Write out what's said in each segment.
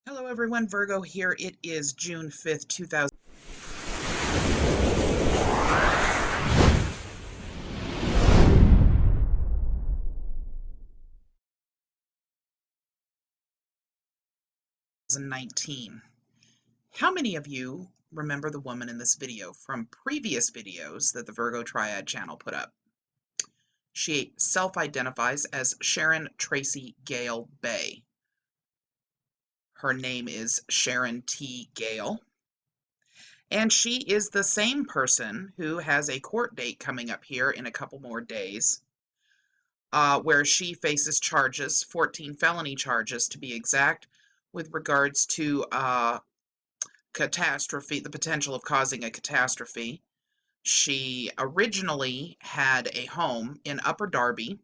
Hello everyone, Virgo here. It is June 5th, 2019. How many of you remember the woman in this video from previous videos that the Virgo Triad channel put up? She self-identifies as Sharon Tracy Gayle Bay. Her name is Sharon T. Gayle. And she is the same person who has a court date coming up here in a couple more days, where she faces charges, 14 felony charges to be exact, with regards to catastrophe, the potential of causing a catastrophe. She originally had a home in Upper Darby,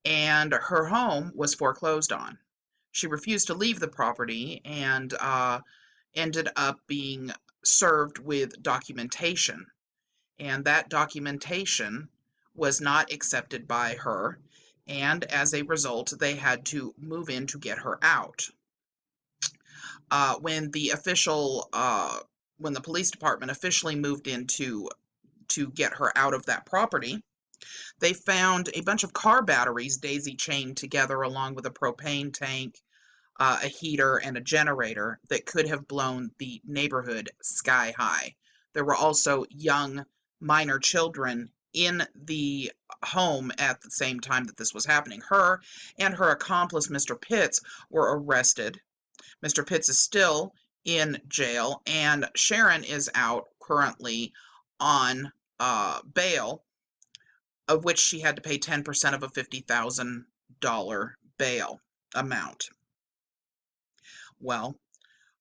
and her home was foreclosed on. She refused to leave the property and ended up being served with documentation. And that documentation was not accepted by her, and as a result, they had to move in to get her out. When the police department officially moved in to get her out of that property, they found a bunch of car batteries daisy-chained together along with a propane tank, a heater, and a generator that could have blown the neighborhood sky high. There were also young minor children in the home at the same time that this was happening. Her and her accomplice, Mr. Pitts, were arrested. Mr. Pitts is still in jail, and Sharon is out currently on bail, of which she had to pay 10% of a $50,000 bail amount. Well,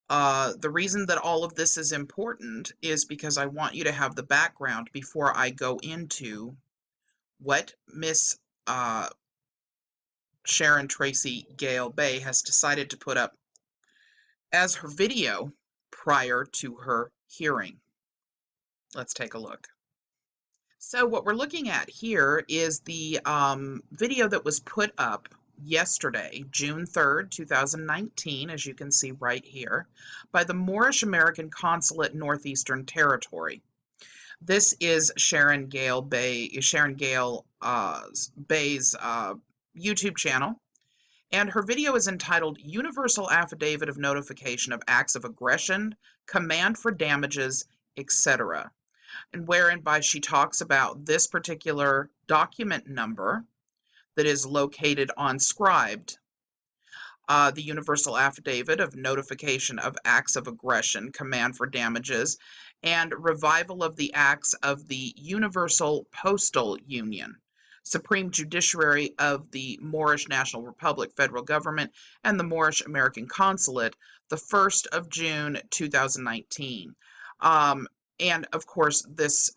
the reason that all of this is important is because I want you to have the background before I go into what Miss Sharon Tracy Gayle Bay has decided to put up as her video prior to her hearing. Let's take a look. So what we're looking at here is the video that was put up yesterday, June 3rd, 2019, as you can see right here, by the Moorish American Consulate, Northeastern Territory. This is Sharon Gayle Bay's YouTube channel, and her video is entitled Universal Affidavit of Notification of Acts of Aggression, Command for Damages, etc., and whereby she talks about this particular document number that is located on Scribed, the Universal Affidavit of Notification of Acts of Aggression, Command for Damages, and Revival of the Acts of the Universal Postal Union, Supreme Judiciary of the Moorish National Republic Federal Government, and the Moorish American Consulate, the 1st of June, 2019. And of course, this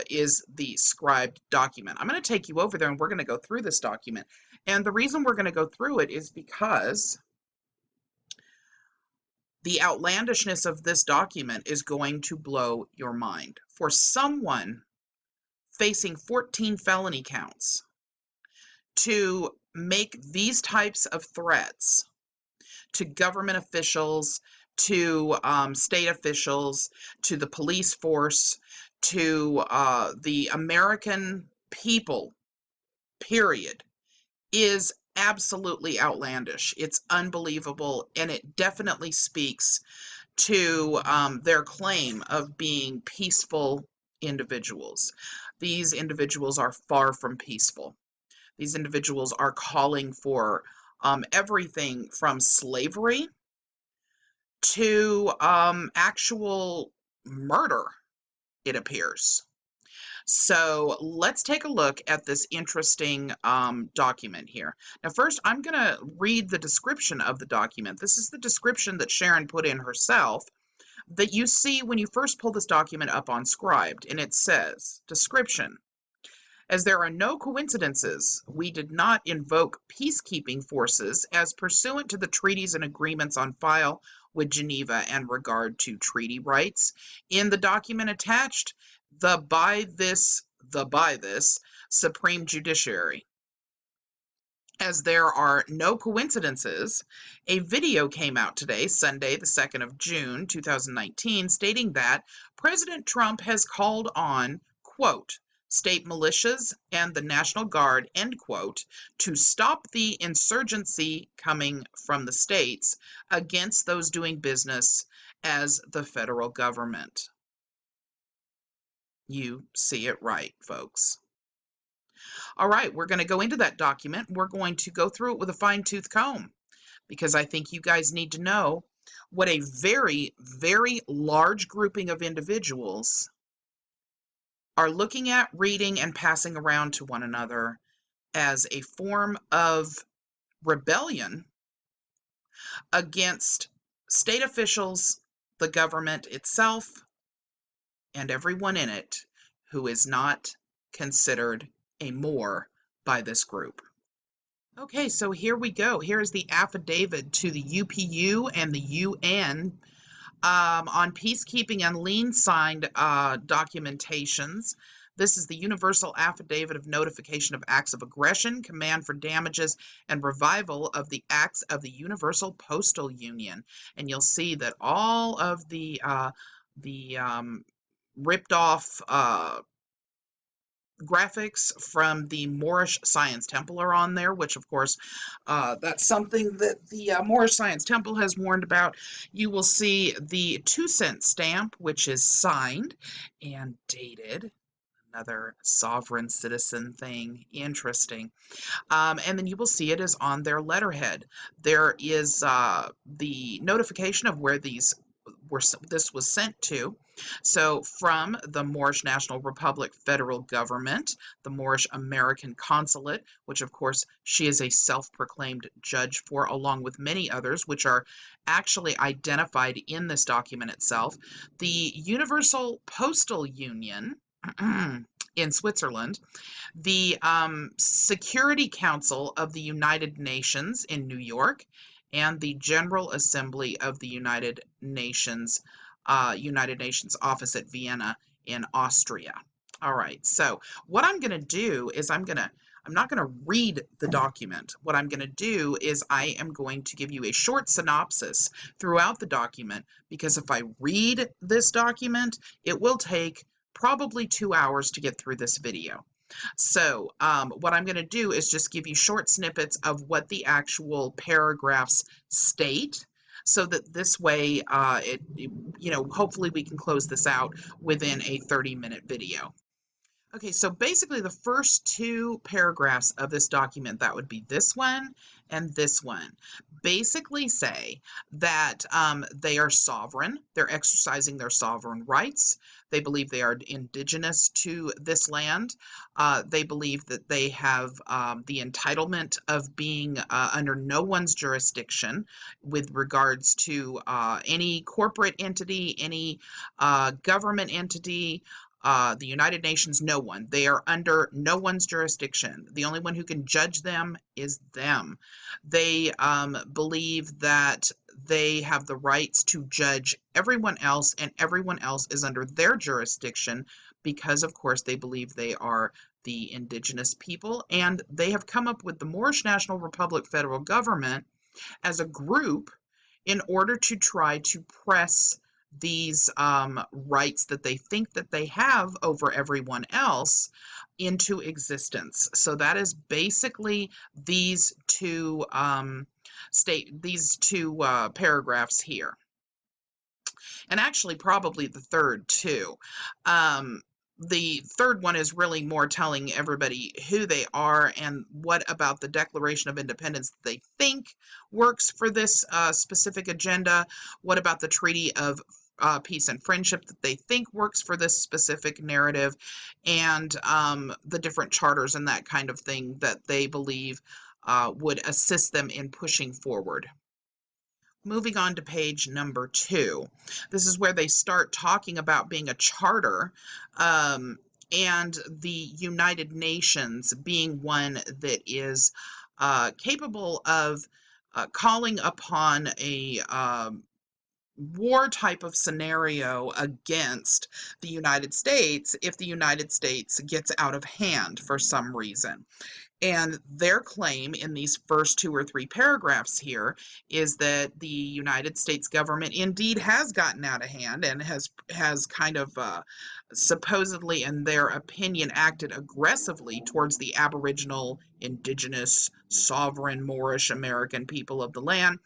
is the scribed document. I'm going to take you over there and we're going to go through this document. And the reason we're going to go through it is because the outlandishness of this document is going to blow your mind. For someone facing 14 felony counts to make these types of threats to government officials, to state officials, to the police force, to the American people, period, is absolutely outlandish. It's unbelievable, and it definitely speaks to their claim of being peaceful individuals. These individuals are far from peaceful. These individuals are calling for everything from slavery to actual murder, it appears. So let's take a look at this interesting document here. Now first, I'm going to read the description of the document. This is the description that Sharon put in herself that you see when you first pull this document up on Scribed, and it says, description: as there are no coincidences, we did not invoke peacekeeping forces as pursuant to the treaties and agreements on file with Geneva and regard to treaty rights. In the document attached, the by this Supreme Judiciary. As there are no coincidences, a video came out today, Sunday, the 2nd of June, 2019, stating that President Trump has called on, quote, state militias and the National Guard, end quote, to stop the insurgency coming from the states against those doing business as the federal government. You see it right, folks. All right, we're going to go into that document. We're going to go through it with a fine-tooth comb because I think you guys need to know what a very, very large grouping of individuals are looking at, reading, and passing around to one another as a form of rebellion against state officials, the government itself, and everyone in it who is not considered a Moor by this group. Okay, so here we go. Here is the affidavit to the UPU and the UN on peacekeeping and lien signed documentations. This is the Universal Affidavit of Notification of Acts of Aggression, Command for Damages, and Revival of the Acts of the Universal Postal Union. And you'll see that all of the ripped off graphics from the Moorish Science Temple are on there, which of course, that's something that the Moorish Science Temple has warned about. You will see the 2-cent stamp, which is signed and dated. Another sovereign citizen thing. Interesting. And then you will see it is on their letterhead. There is the notification of where this was sent to. So from the Moorish National Republic federal government, the Moorish American Consulate, which of course she is a self-proclaimed judge for, along with many others, which are actually identified in this document itself, the Universal Postal Union in Switzerland, the Security Council of the United Nations in New York, and the General Assembly of the United Nations office at Vienna in Austria. All right, so what I'm going to do is I'm not going to read the document. What I'm going to do is I am going to give you a short synopsis throughout the document, because if I read this document, it will take probably 2 hours to get through this video. So what I'm going to do is just give you short snippets of what the actual paragraphs state, so that this way, hopefully we can close this out within a 30-minute video. Okay, so basically the first 2 paragraphs of this document, that would be this one and this one, basically say that they are sovereign, they're exercising their sovereign rights, they believe they are indigenous to this land, they believe that they have the entitlement of being under no one's jurisdiction with regards to any corporate entity, any government entity, the United Nations, no one. They are under no one's jurisdiction. The only one who can judge them is them. They believe that they have the rights to judge everyone else, and everyone else is under their jurisdiction because, of course, they believe they are the indigenous people, and they have come up with the Moorish National Republic federal government as a group in order to try to press these rights that they think that they have over everyone else into existence. So that is basically these two paragraphs here, and actually probably the third too. The third one is really more telling everybody who they are and what about the Declaration of Independence that they think works for this specific agenda, what about the Treaty of Peace and Friendship that they think works for this specific narrative, and the different charters and that kind of thing that they believe would assist them in pushing forward. Moving on to page number 2. This is where they start talking about being a charter, and the United Nations being one that is capable of calling upon a war type of scenario against the United States if the United States gets out of hand for some reason. And their claim in these first 2 or 3 paragraphs here is that the United States government indeed has gotten out of hand and has kind of supposedly, in their opinion, acted aggressively towards the Aboriginal, Indigenous, sovereign Moorish American people of the land,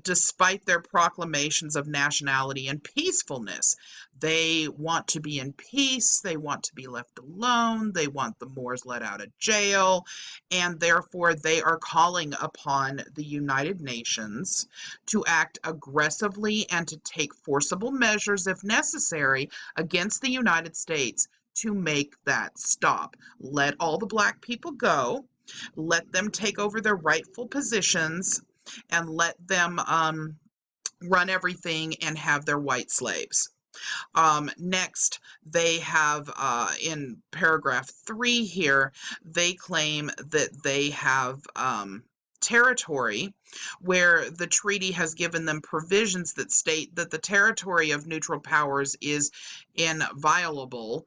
despite their proclamations of nationality and peacefulness. They want to be in peace, they want to be left alone, they want the Moors let out of jail, and therefore they are calling upon the United Nations to act aggressively and to take forcible measures, if necessary, against the United States to make that stop. Let all the black people go, let them take over their rightful positions, and let them run everything and have their white slaves. Next, they have in paragraph 3 here, they claim that they have territory where the treaty has given them provisions that state that the territory of neutral powers is inviolable.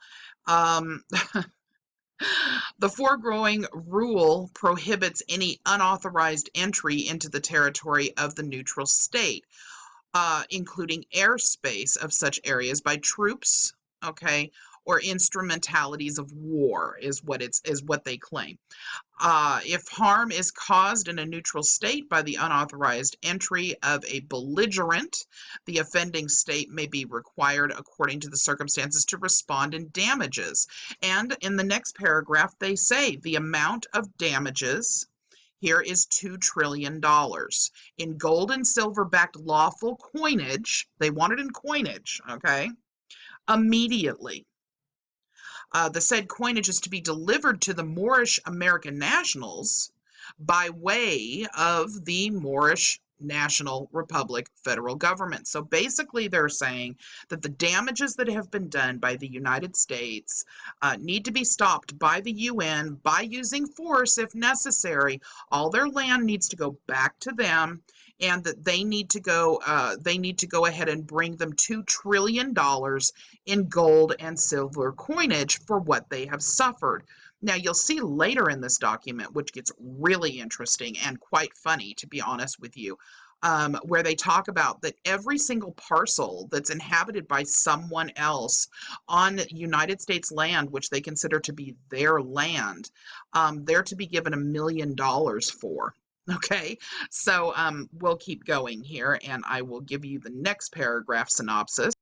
The foregoing rule prohibits any unauthorized entry into the territory of the neutral state, including airspace of such areas by troops, okay, or instrumentalities of war is what they claim. If harm is caused in a neutral state by the unauthorized entry of a belligerent, the offending state may be required, according to the circumstances, to respond in damages. And in the next paragraph, they say the amount of damages here is $2 trillion. In gold and silver backed lawful coinage, they want it in coinage, okay, immediately. The said coinage is to be delivered to the Moorish American nationals by way of the Moorish National Republic federal government. So basically, they're saying that the damages that have been done by the United States need to be stopped by the UN by using force if necessary. All their land needs to go back to them, and that they need to go ahead and bring them $2 trillion in gold and silver coinage for what they have suffered. Now, you'll see later in this document, which gets really interesting and quite funny, to be honest with you, where they talk about that every single parcel that's inhabited by someone else on United States land, which they consider to be their land, they're to be given $1 million for. Okay, so we'll keep going here, and I will give you the next paragraph synopsis.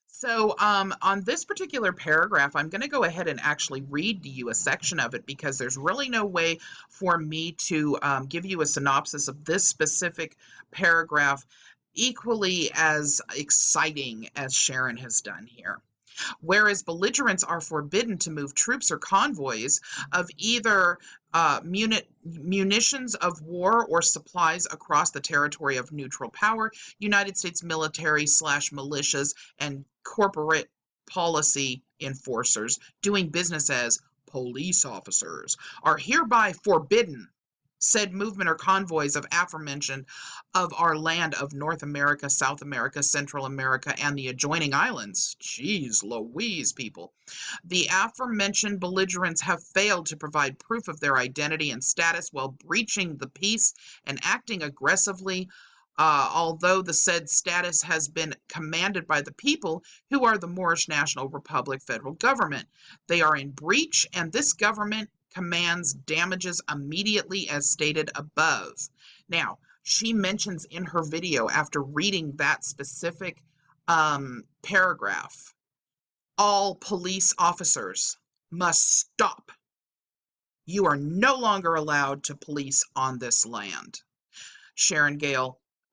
So on this particular paragraph, I'm going to go ahead and actually read to you a section of it because there's really no way for me to give you a synopsis of this specific paragraph equally as exciting as Sharon has done here. Whereas belligerents are forbidden to move troops or convoys of either munitions of war or supplies across the territory of neutral power, United States military / militias and corporate policy enforcers doing business as police officers are hereby forbidden said movement or convoys of aforementioned of our land of North America, South America, Central America, and the adjoining islands. Jeez Louise, people. The aforementioned belligerents have failed to provide proof of their identity and status while breaching the peace and acting aggressively, although the said status has been commanded by the people who are the Moorish National Republic federal government. They are in breach, and this government commands damages immediately as stated above. Now, she mentions in her video, after reading that specific paragraph, all police officers must stop. You are no longer allowed to police on this land. Sharon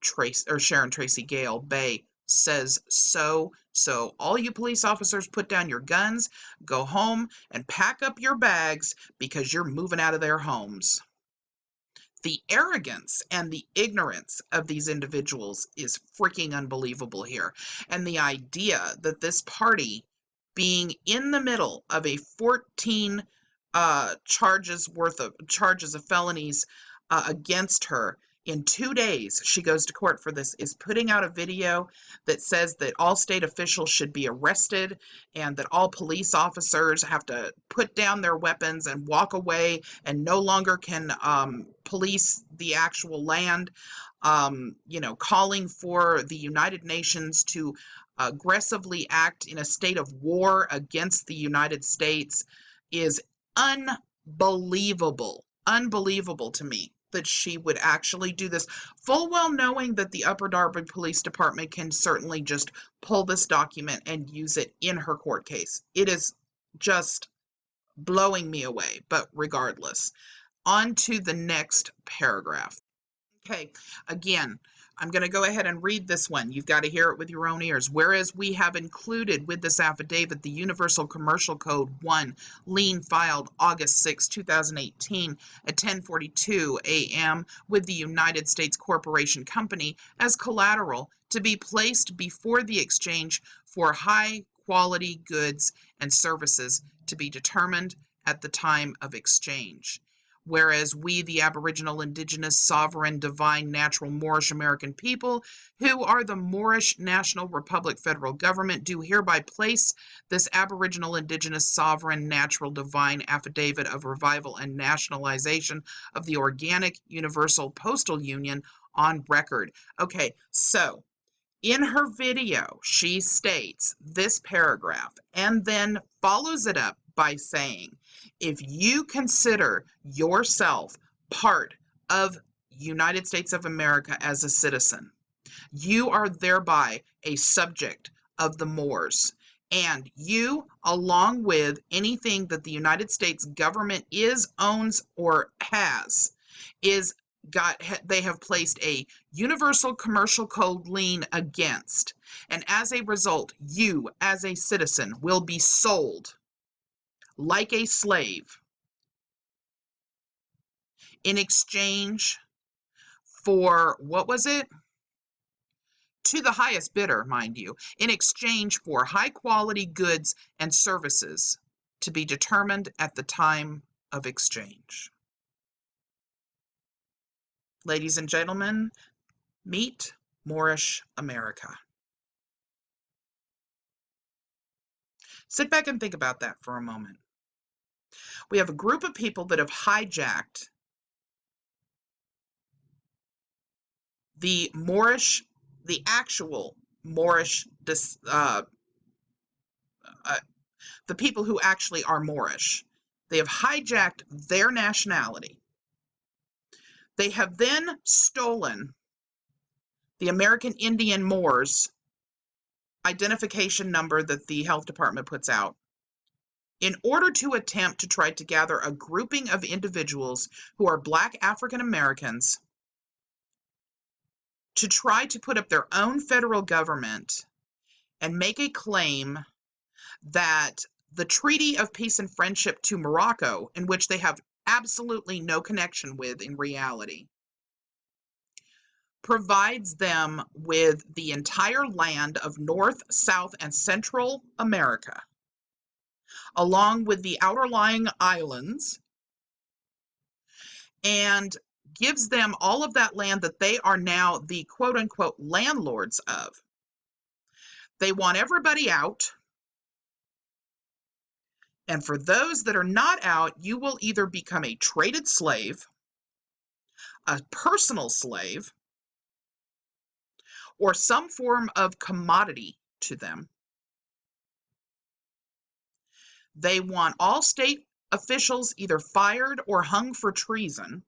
Tracy Gayle Bay says so. So all you police officers, put down your guns, go home, and pack up your bags because you're moving out of their homes. The arrogance and the ignorance of these individuals is freaking unbelievable here. And the idea that this party, being in the middle of a 14 charges of felonies against her, in 2 days, she goes to court for this, is putting out a video that says that all state officials should be arrested and that all police officers have to put down their weapons and walk away and no longer can police the actual land. Calling for the United Nations to aggressively act in a state of war against the United States is unbelievable. Unbelievable to me that she would actually do this, full well knowing that the Upper Darby Police Department can certainly just pull this document and use it in her court case. It is just blowing me away, but regardless. On to the next paragraph. Okay, again, I'm going to go ahead and read this one. You've got to hear it with your own ears. Whereas we have included with this affidavit the Universal Commercial Code 1, Lien filed August 6, 2018 at 10:42 a.m. with the United States Corporation Company as collateral to be placed before the exchange for high-quality goods and services to be determined at the time of exchange. Whereas we, the Aboriginal, Indigenous, Sovereign, Divine, Natural, Moorish American people, who are the Moorish National Republic Federal Government, do hereby place this Aboriginal, Indigenous, Sovereign, Natural, Divine Affidavit of Revival and Nationalization of the Organic Universal Postal Union on record. Okay, so in her video, she states this paragraph and then follows it up by saying, if you consider yourself part of United States of America as a citizen, you are thereby a subject of the Moors. And you, along with anything that the United States government is, owns, or has, they have placed a universal commercial code lien against. And as a result, you, as a citizen, will be sold like a slave in exchange for, what was it? To the highest bidder, mind you, in exchange for high quality goods and services to be determined at the time of exchange. Ladies and gentlemen, meet Moorish America. Sit back and think about that for a moment. We have a group of people that have hijacked the actual Moorish, the people who actually are Moorish. They have hijacked their nationality. They have then stolen the American Indian Moors identification number that the health department puts out in order to attempt to try to gather a grouping of individuals who are Black African Americans to try to put up their own federal government and make a claim that the Treaty of Peace and Friendship to Morocco, in which they have absolutely no connection with in reality, provides them with the entire land of North, South, and Central America, along with the outerlying islands, and gives them all of that land that they are now the quote-unquote landlords of. They want everybody out, and for those that are not out, you will either become a traded slave, a personal slave, or some form of commodity to them. They want all state officials either fired or hung for treason.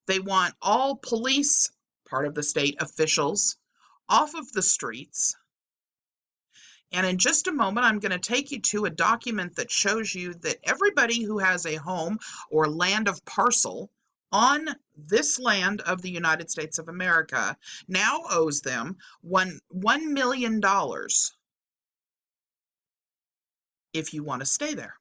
They want all police, part of the state, officials off of the streets. And in just a moment, I'm going to take you to a document that shows you that everybody who has a home or land of parcel on this land of the United States of America now owes them $1 million if you want to stay there.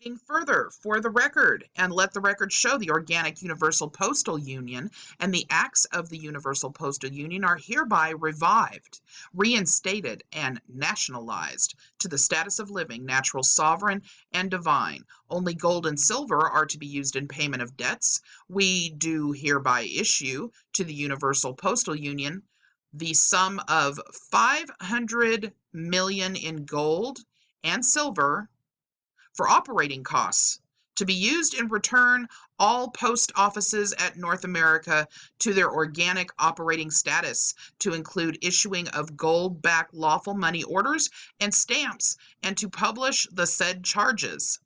Reading further, for the record, and let the record show the Organic Universal Postal Union and the acts of the Universal Postal Union are hereby revived, reinstated, and nationalized to the status of living, natural, sovereign, and divine. Only gold and silver are to be used in payment of debts. We do hereby issue to the Universal Postal Union the sum of $500 million in gold and silver for operating costs, to be used in return all post offices at North America to their organic operating status, to include issuing of gold-backed lawful money orders and stamps, and to publish the said charges.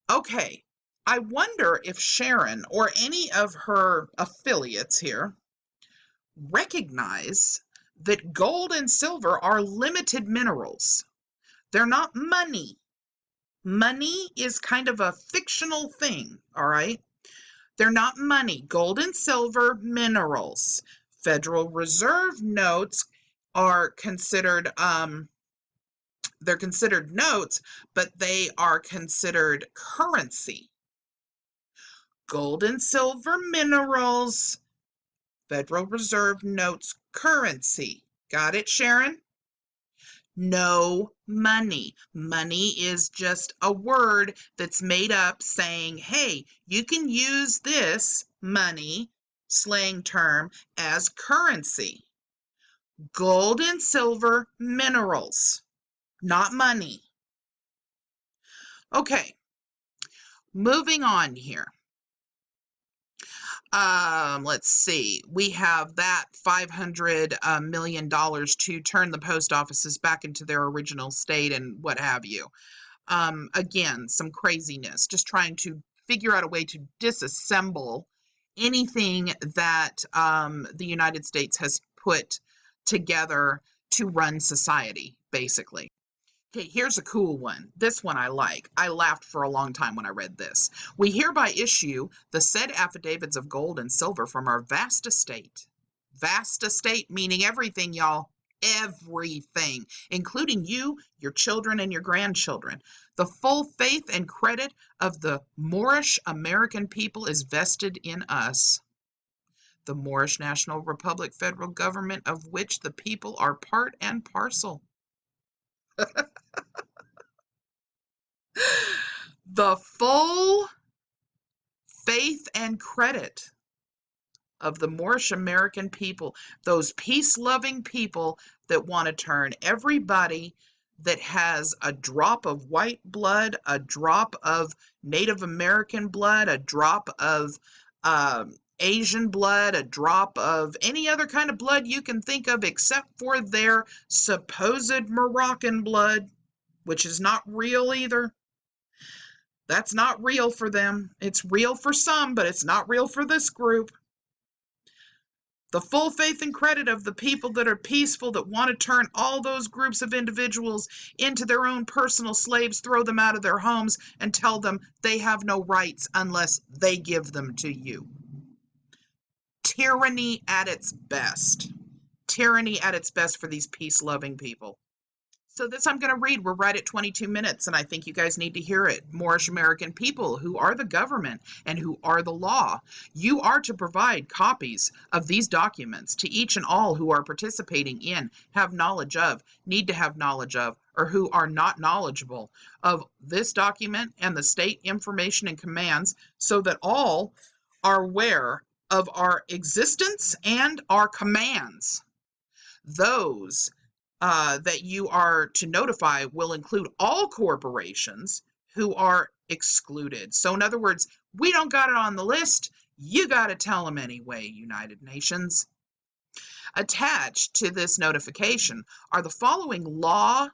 Okay, I wonder if Sharon or any of her affiliates here recognize that gold and silver are limited minerals. They're not money. Money is kind of a fictional thing, all right? They're not money. Gold and silver, minerals. Federal Reserve notes are considered, they're considered notes, but they are considered currency. Gold and silver, minerals. Federal Reserve notes, currency. Got it, Sharon? No money. Money is just a word that's made up saying, hey, you can use this money, slang term, as currency. Gold and silver, minerals, not money. Okay, moving on here. Let's see. We have that $500 million to turn the post offices back into their original state and what have you. Again, some craziness, just trying to figure out a way to disassemble anything that the United States has put together to run society, basically. Okay, here's a cool one. This one I like. I laughed for a long time when I read this. We hereby issue the said affidavits of gold and silver from our vast estate. Vast estate meaning everything, y'all. Everything, including you, your children, and your grandchildren. The full faith and credit of the Moorish American people is vested in us. The Moorish National Republic federal government, of which the people are part and parcel. The full faith and credit of the Moorish American people, those peace-loving people that want to turn everybody that has a drop of white blood, a drop of Native American blood, a drop of Asian blood, a drop of any other kind of blood you can think of except for their supposed Moroccan blood, which is not real either. That's not real for them. It's real for some, but it's not real for this group. The full faith and credit of the people that are peaceful, that want to turn all those groups of individuals into their own personal slaves, throw them out of their homes, and tell them they have no rights unless they give them to you. Tyranny at its best. Tyranny at its best for these peace-loving people. So this I'm going to read. We're right at 22 minutes, and I think you guys need to hear it. Moorish American people, who are the government and who are the law, you are to provide copies of these documents to each and all who are participating in, have knowledge of, need to have knowledge of, or who are not knowledgeable of this document and the state information and commands, so that all are aware of our existence and our commands. Those that you are to notify will include all corporations who are excluded. So in other words, we don't got it on the list. You got to tell them anyway, United Nations. Attached to this notification are the following lawful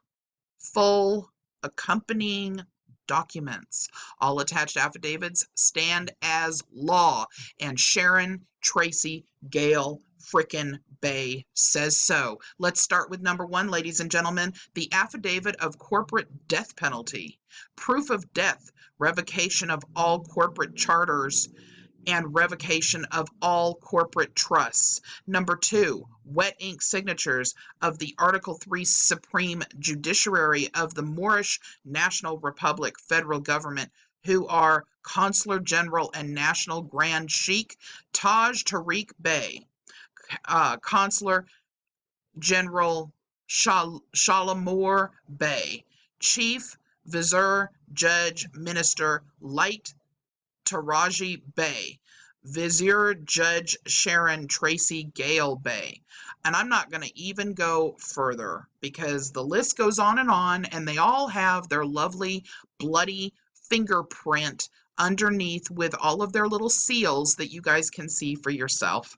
accompanying documents. All attached affidavits stand as law, and Sharon, Tracy, Gayle, frickin' Bay says so. Let's start with number 1, ladies and gentlemen, the affidavit of corporate death penalty. Proof of death, revocation of all corporate charters, and revocation of all corporate trusts. Number 2, wet ink signatures of the Article 3 Supreme Judiciary of the Moorish National Republic federal government, who are Consular General and National Grand Sheikh Taj Tariq Bey, Consular General Shalamur Bey, Chief Vizier Judge Minister Light Taraji Bey, Vizier Judge Sharon Tracy Gayle Bey. And I'm not going to even go further because the list goes on, and they all have their lovely bloody fingerprint underneath with all of their little seals that you guys can see for yourself.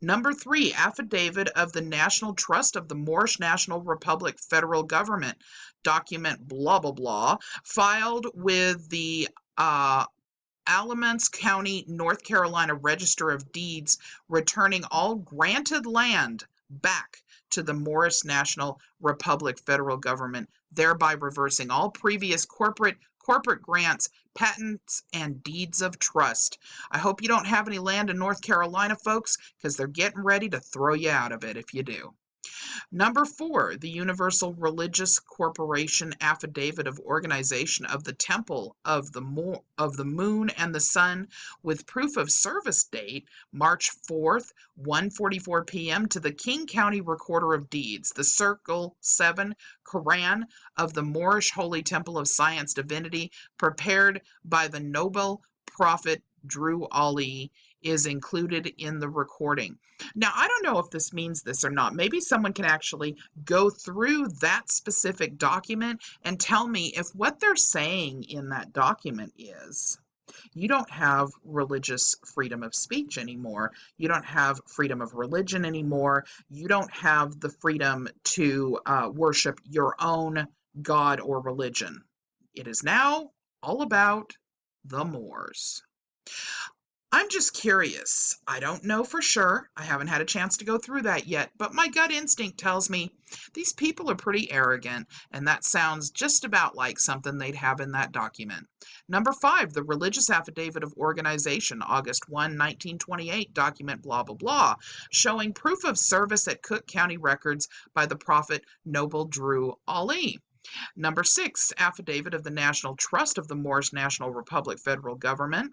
Number 3, affidavit of the National Trust of the Moorish National Republic federal government, document blah blah blah, filed with the Alamance County, North Carolina Register of Deeds, returning all granted land back to the Moorish National Republic federal government, thereby reversing all previous corporate grants, patents, and deeds of trust. I hope you don't have any land in North Carolina, folks, because they're getting ready to throw you out of it if you do. Number 4, the Universal Religious Corporation Affidavit of Organization of the Temple of the Moon and the Sun, with proof of service date March 4th, 1:44 p.m. to the King County Recorder of Deeds, the Circle 7 Quran of the Moorish Holy Temple of Science Divinity, prepared by the noble prophet Drew Ali, is included in the recording. Now, I don't know if this means this or not. Maybe someone can actually go through that specific document and tell me if what they're saying in that document is you don't have religious freedom of speech anymore. You don't have freedom of religion anymore. You don't have the freedom to worship your own God or religion. It is now all about the Moors. I'm just curious. I don't know for sure. I haven't had a chance to go through that yet, but my gut instinct tells me these people are pretty arrogant, and that sounds just about like something they'd have in that document. Number 5, the Religious Affidavit of Organization, August 1, 1928, document blah, blah, blah, showing proof of service at Cook County Records by the Prophet Noble Drew Ali. Number 6, Affidavit of the National Trust of the Moorish National Republic Federal Government,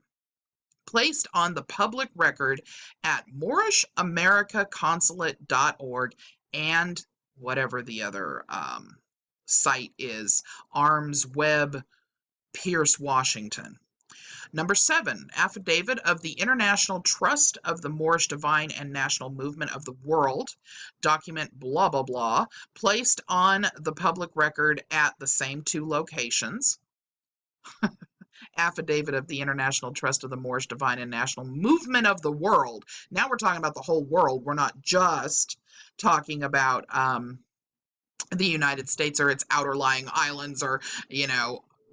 placed on the public record at moorishamericaconsulate.org and whatever the other site is, Arms Web, Pierce, Washington. Number 7, affidavit of the International Trust of the Moorish Divine and National Movement of the World, document blah, blah, blah, placed on the public record at the same 2 locations. Affidavit of the International Trust of the Moorish Divine and National Movement of the World. Now we're talking about the whole world. We're not just talking about the United States or its outer-lying islands or,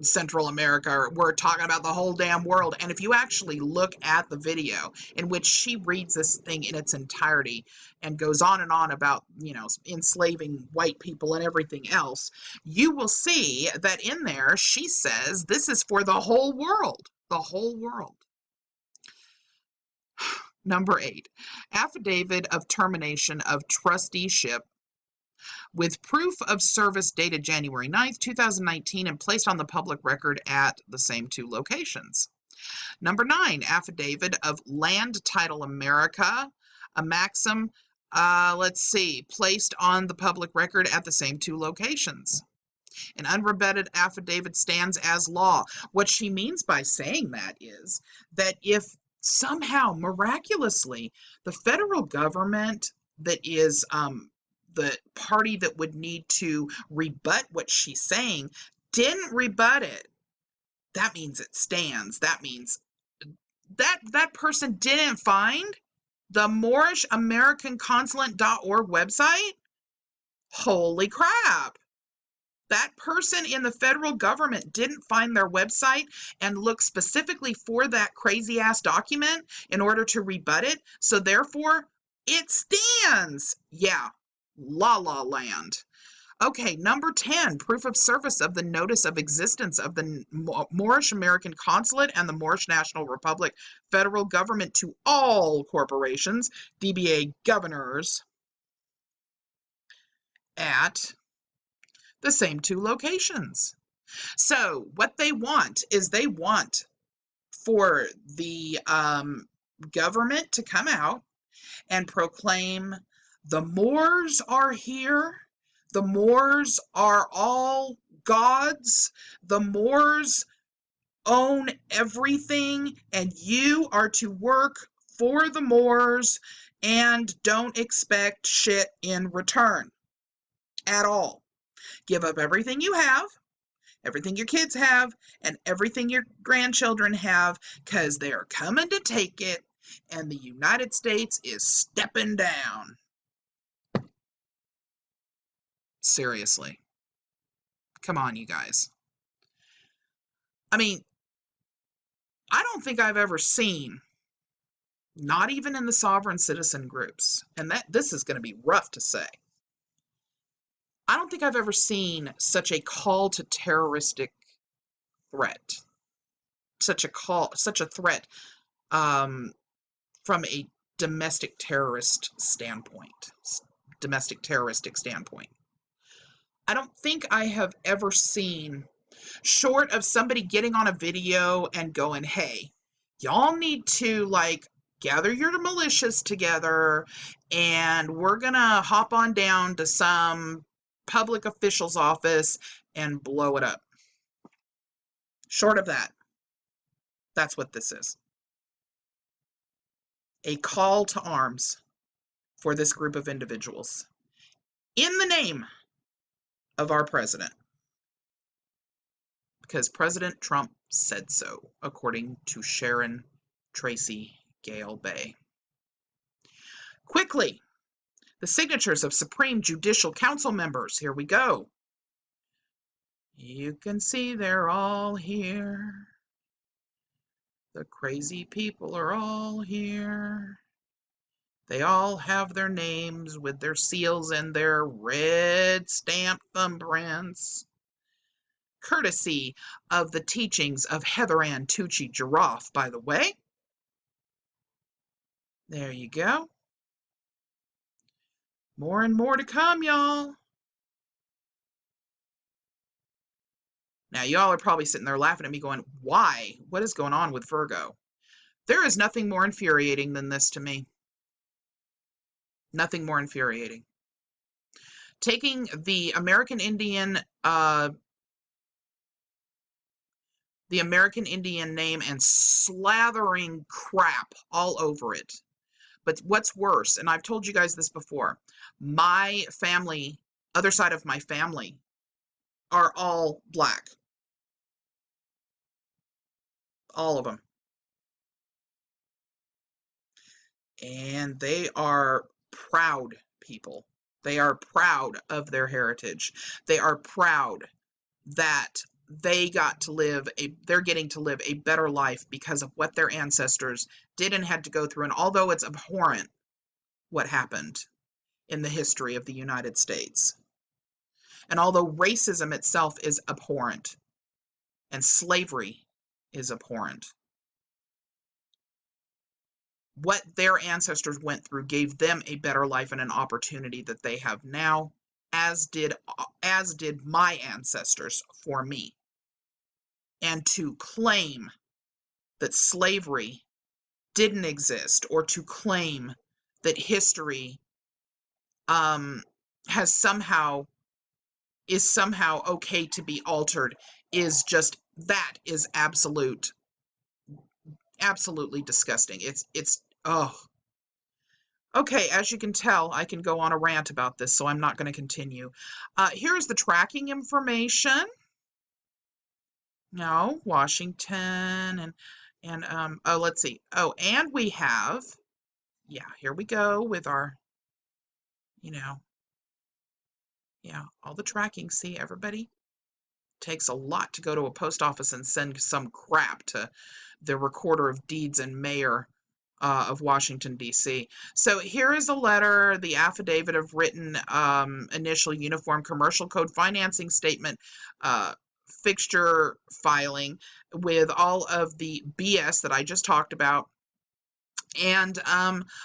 Central America. We're talking about the whole damn world. And if you actually look at the video in which she reads this thing in its entirety and goes on and on about, enslaving white people and everything else, you will see that in there she says this is for the whole world. The whole world. Number 8, affidavit of termination of trusteeship with proof of service dated January 9th, 2019, and placed on the public record at the same 2 locations. Number 9, affidavit of Land Title America, a maxim, placed on the public record at the same 2 locations. An unrebutted affidavit stands as law. What she means by saying that is that if somehow, miraculously, the federal government that is the party that would need to rebut what she's saying didn't rebut it, that means it stands. That means that person didn't find the moorishamericanconsulate.org website. Holy crap. That person in the federal government didn't find their website and look specifically for that crazy ass document in order to rebut it. So therefore, it stands. Yeah. La La Land. Okay, number 10, proof of service of the notice of existence of the Moorish American Consulate and the Moorish National Republic federal government to all corporations, DBA governors, at the same 2 locations. So what they want is they want for the government to come out and proclaim the Moors are here. The Moors are all gods. The Moors own everything, and you are to work for the Moors and don't expect shit in return at all. Give up everything you have, everything your kids have, and everything your grandchildren have, because they're coming to take it, and the United States is stepping down. Seriously. Come on, you guys. I mean, I don't think I've ever seen, not even in the sovereign citizen groups, and this is going to be rough to say. I don't think I've ever seen such a call to terroristic threat, such a threat from a domestic terroristic standpoint. I don't think I have ever seen, short of somebody getting on a video and going, hey, y'all need to gather your militias together and we're gonna hop on down to some public official's office and blow it up. Short of that, that's what this is. A call to arms for this group of individuals in the name of our president. Because President Trump said so, according to Sharon, Tracy, Gayle Bay. Quickly, the signatures of Supreme Judicial Council members. Here we go. You can see they're all here. The crazy people are all here. They all have their names with their seals and their red stamped thumbprints. Courtesy of the teachings of Heather Ann Tucci Giraffe, by the way. There you go. More and more to come, y'all. Now, y'all are probably sitting there laughing at me going, why? What is going on with Virgo? There is nothing more infuriating than this to me. Nothing more infuriating. Taking the American Indian name and slathering crap all over it. But what's worse, and I've told you guys this before, my family, other side of my family, are all black. All of them. And they are proud people. They are proud of their heritage. They are proud that they're getting to live a better life because of what their ancestors did and had to go through. And although it's abhorrent what happened in the history of the United States, and although racism itself is abhorrent and slavery is abhorrent, what their ancestors went through gave them a better life and an opportunity that they have now, as did my ancestors for me. And to claim that slavery didn't exist, or to claim that history is somehow okay to be altered, is absolutely disgusting. It's okay. As you can tell, I can go on a rant about this, so I'm not going to continue. Here's the tracking information. No, Washington and oh, let's see. Oh, and we have, yeah, here we go with our, all the tracking. See, everybody? Takes a lot to go to a post office and send some crap to the recorder of deeds and mayor of Washington, D.C. So here is a letter, the affidavit of written initial uniform commercial code financing statement fixture filing with all of the BS that I just talked about. And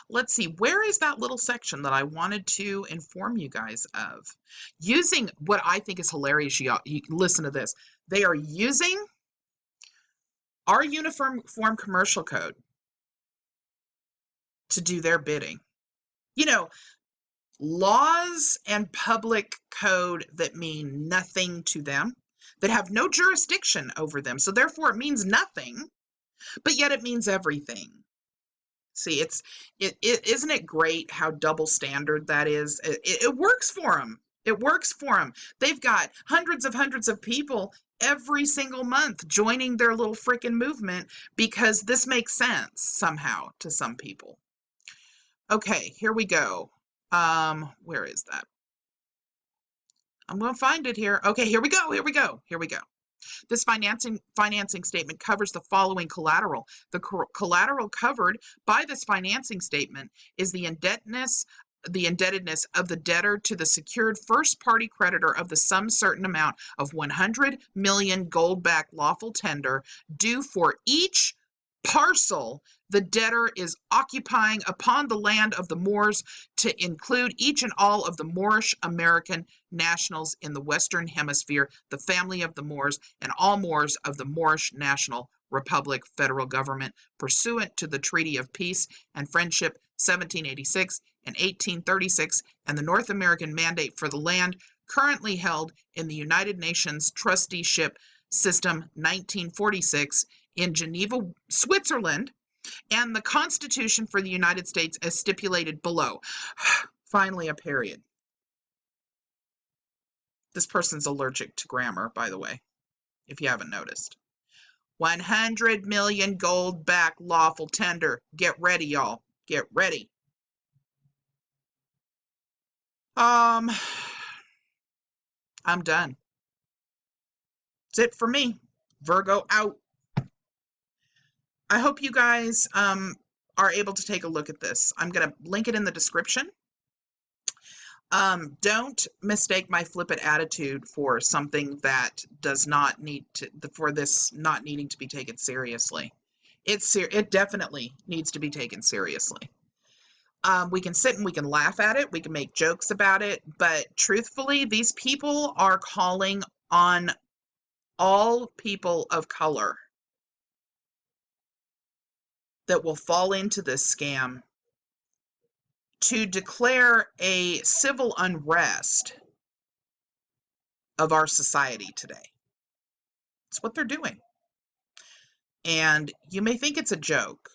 let's see, where is that little section that I wanted to inform you guys of? Using what I think is hilarious, you listen to this. They are using our uniform commercial code to do their bidding. You know, laws and public code that mean nothing to them, that have no jurisdiction over them, so therefore it means nothing, but yet it means everything. See, isn't it great how double standard that is? It works for them. It works for them. They've got hundreds of people every single month joining their little freaking movement because this makes sense somehow to some people. Okay, here we go. Where is that? I'm going to find it here. Okay, here we go. This financing statement covers the following collateral. The collateral covered by this financing statement is the indebtedness of the debtor to the secured first-party creditor of the sum certain amount of 100 million gold-backed lawful tender due for each parcel the debtor is occupying upon the land of the Moors, to include each and all of the Moorish American nationals in the Western Hemisphere, the family of the Moors, and all Moors of the Moorish National Republic federal government, pursuant to the Treaty of Peace and Friendship 1786 and 1836, and the North American Mandate for the land currently held in the United Nations Trusteeship System 1946 in Geneva, Switzerland, and the Constitution for the United States as stipulated below. Finally, a period. This person's allergic to grammar, by the way, if you haven't noticed. 100 million gold-backed lawful tender. Get ready, y'all. Get ready. I'm done. That's it for me. Virgo out. I hope you guys are able to take a look at this. I'm going to link it in the description. Don't mistake my flippant attitude for something that does not need to, for this not needing to be taken seriously. It definitely needs to be taken seriously. We can sit and we can laugh at it. We can make jokes about it. But truthfully, these people are calling on all people of color that will fall into this scam to declare a civil unrest of our society today. It's what they're doing. And you may think it's a joke,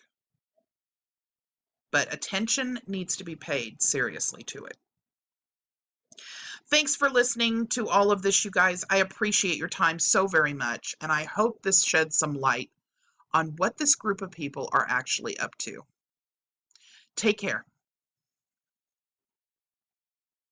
but attention needs to be paid seriously to it. Thanks for listening to all of this, you guys. I appreciate your time so very much, and I hope this sheds some light on what this group of people are actually up to. Take care.